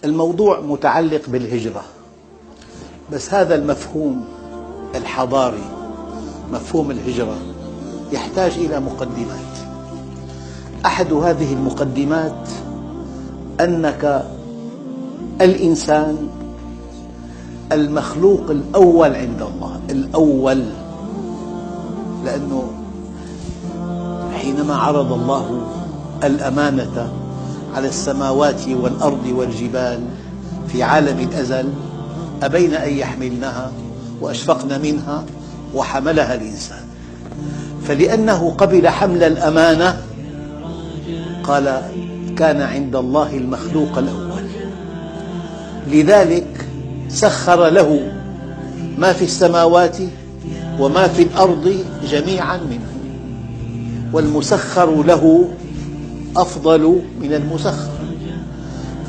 الموضوع متعلق بالهجرة، بس هذا المفهوم الحضاري، مفهوم الهجرة، يحتاج إلى مقدمات. أحد هذه المقدمات أنك الإنسان المخلوق الأول عند الله، الأول، لأنه حينما عرض الله الأمانة على السماوات والأرض والجبال في عالم الأزل أبين أن يحملنها وأشفقن منها وحملها الإنسان، فلأنه قبل حمل الأمانة قال كان عند الله المخلوق الأول، لذلك سخر له ما في السماوات وما في الأرض جميعا منه، والمسخر له أفضل من المسخر.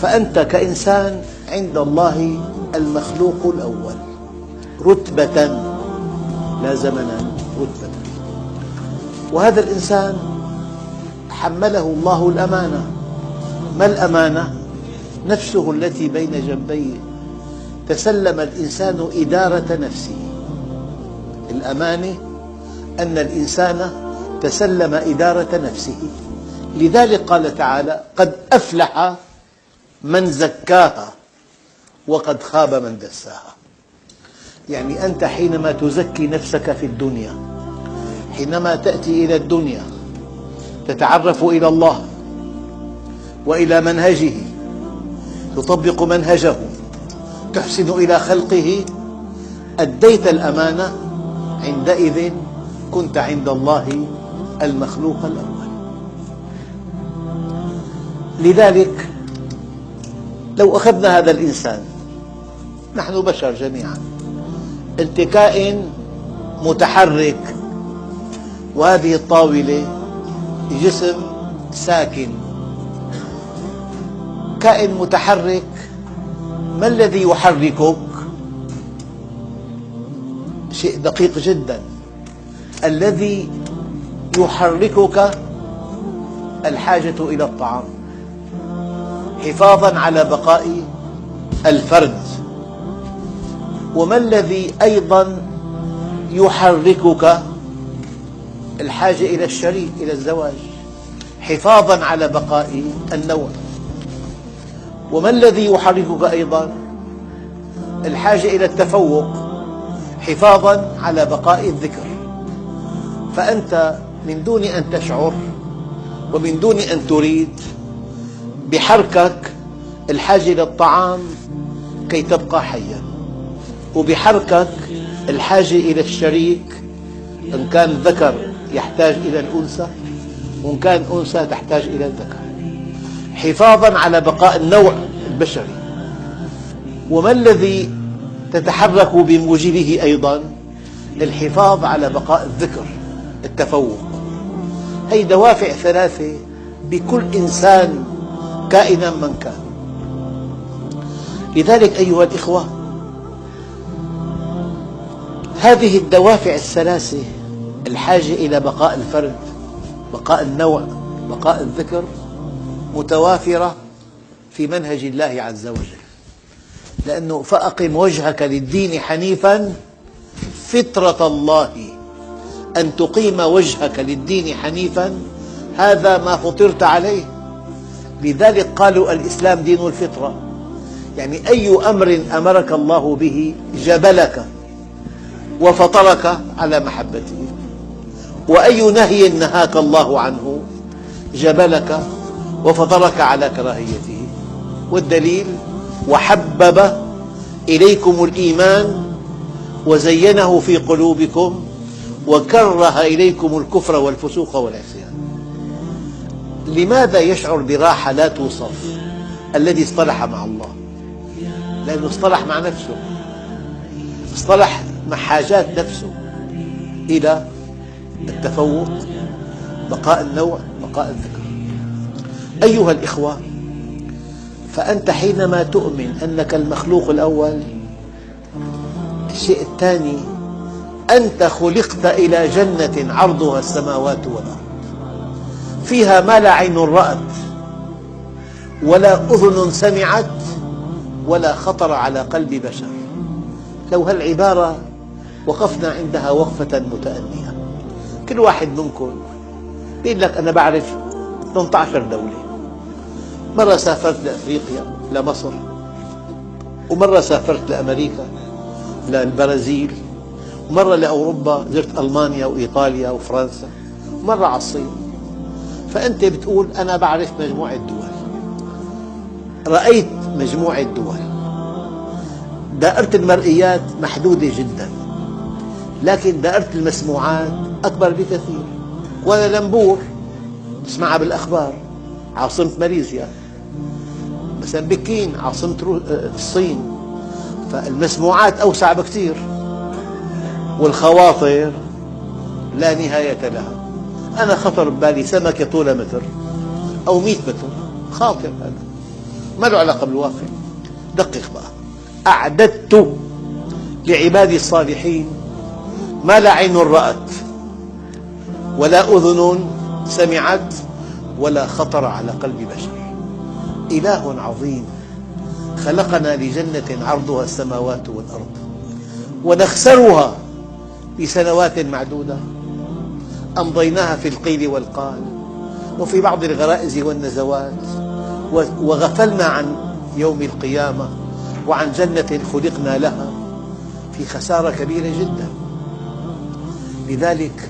فأنت كإنسان عند الله المخلوق الأول رتبة، لا زمنا، رتبة. وهذا الإنسان حمله الله الأمانة. ما الأمانة؟ نفسه التي بين جنبيه، تسلم الإنسان إدارة نفسه. الأمانة أن الإنسان تسلم إدارة نفسه، لذلك قال تعالى قد أفلح من زكاها وقد خاب من دساها. يعني أنت حينما تزكي نفسك في الدنيا، حينما تأتي إلى الدنيا تتعرف إلى الله وإلى منهجه، تطبق منهجه، تحسن إلى خلقه، أديت الأمانة، عندئذ كنت عند الله المخلوق الأول. لذلك لو أخذنا هذا الإنسان، نحن بشر جميعا، أنت كائن متحرك، وهذه الطاولة جسم ساكن. كائن متحرك، ما الذي يحركك؟ شيء دقيق جدا. الذي يحركك الحاجة إلى الطعام حفاظا على بقاء الفرد. وما الذي أيضا يحركك؟ الحاجة إلى الشريك، إلى الزواج، حفاظا على بقاء النوع. وما الذي يحركك أيضا؟ الحاجة إلى التفوق، حفاظا على بقاء الذكر. فأنت من دون أن تشعر ومن دون أن تريد، بحركك الحاجة إلى الطعام كي تبقى حيا، وبحركك الحاجة إلى الشريك، إن كان ذكر يحتاج إلى الأنثى، وإن كان أنثى تحتاج إلى الذكر، حفاظا على بقاء النوع البشري. وما الذي تتحرك بموجبه أيضا؟ الحفاظ على بقاء الذكر، التفوق. هذه دوافع ثلاثة بكل إنسان كائنا من كان. لذلك أيها الإخوة، هذه الدوافع الثلاثة، الحاجة إلى بقاء الفرد، بقاء النوع، بقاء الذكر، متوافرة في منهج الله عز وجل. لأنه فأقم وجهك للدين حنيفا فطرة الله، أن تقيم وجهك للدين حنيفا، هذا ما فطرت عليه. لذلك قالوا الإسلام دين الفطرة، يعني أي أمر أمرك الله به جبلك وفطرك على محبته، وأي نهي نهاك الله عنه جبلك وفطرك على كراهيته. والدليل وحبب إليكم الإيمان وزينه في قلوبكم وكره إليكم الكفر والفسوق والعصيان. لماذا يشعر براحة لا توصف الذي اصطلح مع الله؟ لأنه اصطلح مع نفسه، اصطلح مع حاجات نفسه إلى التفوق، بقاء النوع، بقاء الذكر. أيها الإخوة، فأنت حينما تؤمن أنك المخلوق الأول، الشيء الثاني، أنت خلقت إلى جنة عرضها السماوات والأرض، فيها ما لا عين رأت ولا أذن سمعت ولا خطر على قلب بشر. لو هالعبارة وقفنا عندها وقفة متأنية، كل واحد منكم بيقول لك أنا بعرف 18 دولة. مرة سافرت لأفريقيا لمصر، ومرة سافرت لأمريكا للبرازيل، ومرة لأوروبا زرت ألمانيا وإيطاليا وفرنسا، ومرة على الصين. فأنت بتقول أنا بعرف مجموعة دول، رأيت مجموعة دول. دائرة المرئيات محدودة جدا، لكن دائرة المسموعات أكبر بكثير. كوالالمبور تسمعها بالأخبار، عاصمة ماليزيا، مثلا بكين عاصمة الصين. فالمسموعات أوسع بكثير، والخواطر لا نهاية لها. أنا خطر ببالي سمكة طولها متر أو 100 متر، خاطر هذا ما له علاقة بالواقع. دقق بقى، أعددت لعبادي الصالحين ما لا عين رأت ولا أذن سمعت ولا خطر على قلب بشر. إله عظيم خلقنا لجنة عرضها السماوات والأرض، ونخسرها بسنوات معدودة أمضيناها في القيل والقال وفي بعض الغرائز والنزوات، وغفلنا عن يوم القيامة وعن جنة خلقنا لها، في خسارة كبيرة جدا. لذلك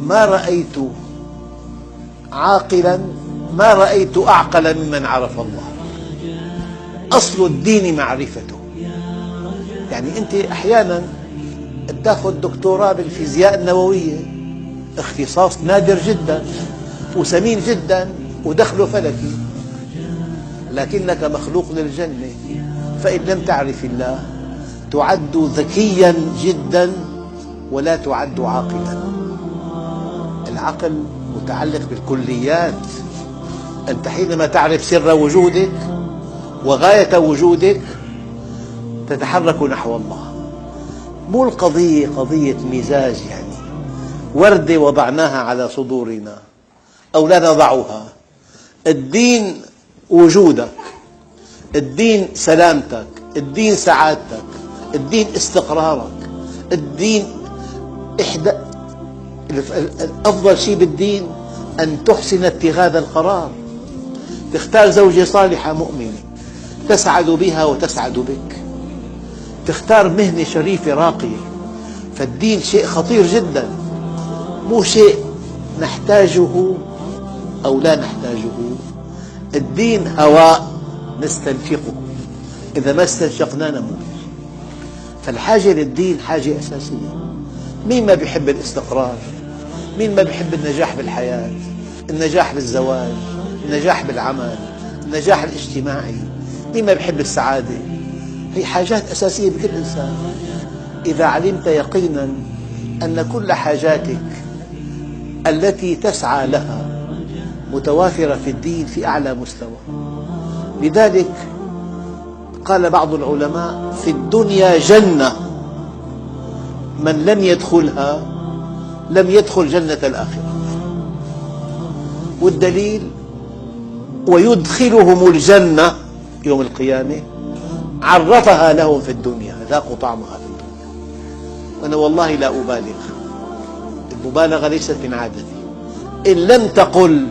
ما رأيت عاقلا، ما رأيت أعقل ممن عرف الله. أصل الدين معرفته. يعني أنت أحيانا تأخذ دكتوراه بالفيزياء النووية، اختصاص نادر جدا وثمين جدا ودخله فلكي، لكنك مخلوق للجنة. فإن لم تعرف الله تعد ذكيا جدا ولا تعد عاقلا. العقل متعلق بالكليات. أنت حينما تعرف سر وجودك وغاية وجودك تتحرك نحو الله. مو القضية قضية مزاج، يعني وردة وضعناها على صدورنا أو لا نضعها. الدين وجودك، الدين سلامتك، الدين سعادتك، الدين استقرارك، الدين أفضل شيء بالدين أن تحسن اتخاذ القرار. تختار زوجة صالحة مؤمنة تسعد بها وتسعد بك، تختار مهنة شريفة راقية. فالدين شيء خطير جدا، مو شيء نحتاجه أو لا نحتاجه. الدين هواء نستنشقه، إذا ما استنشقنا نموت. فالحاجة للدين حاجة أساسية. مين ما بيحب الاستقرار؟ مين ما بيحب النجاح بالحياة، النجاح بالزواج، النجاح بالعمل، النجاح الاجتماعي؟ مين ما بيحب السعادة؟ هي حاجات أساسية بكل إنسان. إذا علمت يقينا أن كل حاجاتك التي تسعى لها متوافرة في الدين في أعلى مستوى. لذلك قال بعض العلماء: في الدنيا جنة من لم يدخلها لم يدخل جنة الآخرة. والدليل: ويدخلهم الجنة يوم القيامة عرفها لهم في الدنيا، ذاقوا طعمها في الدنيا. وأنا والله لا أبالغ، المبالغة ليست من عادتي. إن لم تقل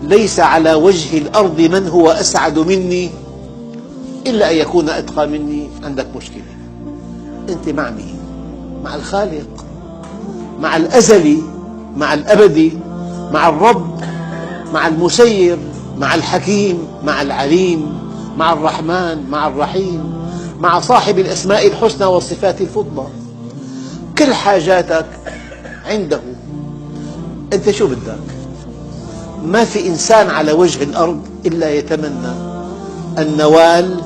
ليس على وجه الأرض من هو أسعد مني إلا أن يكون أتقى مني، عندك مشكلة. أنت مع مين؟ مع الخالق، مع الأزلي، مع الأبدي، مع الرب، مع المسير، مع الحكيم، مع العليم، مع الرحمن، مع الرحيم، مع صاحب الأسماء الحسنى والصفات الفضلى. كل حاجاتك عنده. أنت شو بدك؟ ما في إنسان على وجه الأرض إلا يتمنى النوال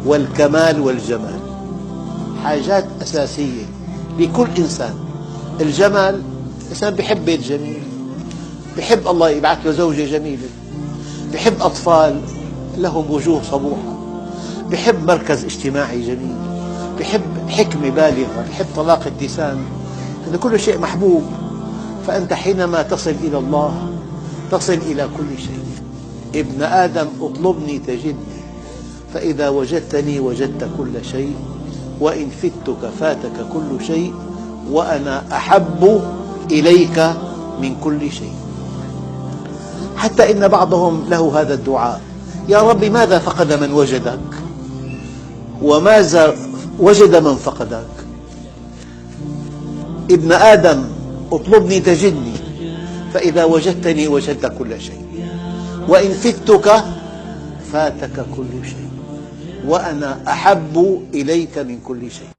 والكمال والجمال، حاجات أساسية لكل إنسان. الجمال، الإنسان بيحب بيت جميل، بيحب الله يبعث له زوجة جميلة، بيحب أطفال لهم وجوه صبوحة، بيحب مركز اجتماعي جميل، بيحب حكمة بالغة، بيحب طلاقة لسان. هذا كل شيء محبوب. فأنت حينما تصل إلى الله تصل إلى كل شيء. ابن آدم اطلبني تجدني، فإذا وجدتني وجدت كل شيء، وإن فتك فاتك كل شيء، وأنا أحب إليك من كل شيء. حتى إن بعضهم له هذا الدعاء: يا رب ماذا فقد من وجدك، وماذا وجد من فقدك؟ ابن آدم اطلبني تجدني، فإذا وجدتني وجدت كل شيء، وإن فتك فاتك كل شيء، وأنا أحب إليك من كل شيء.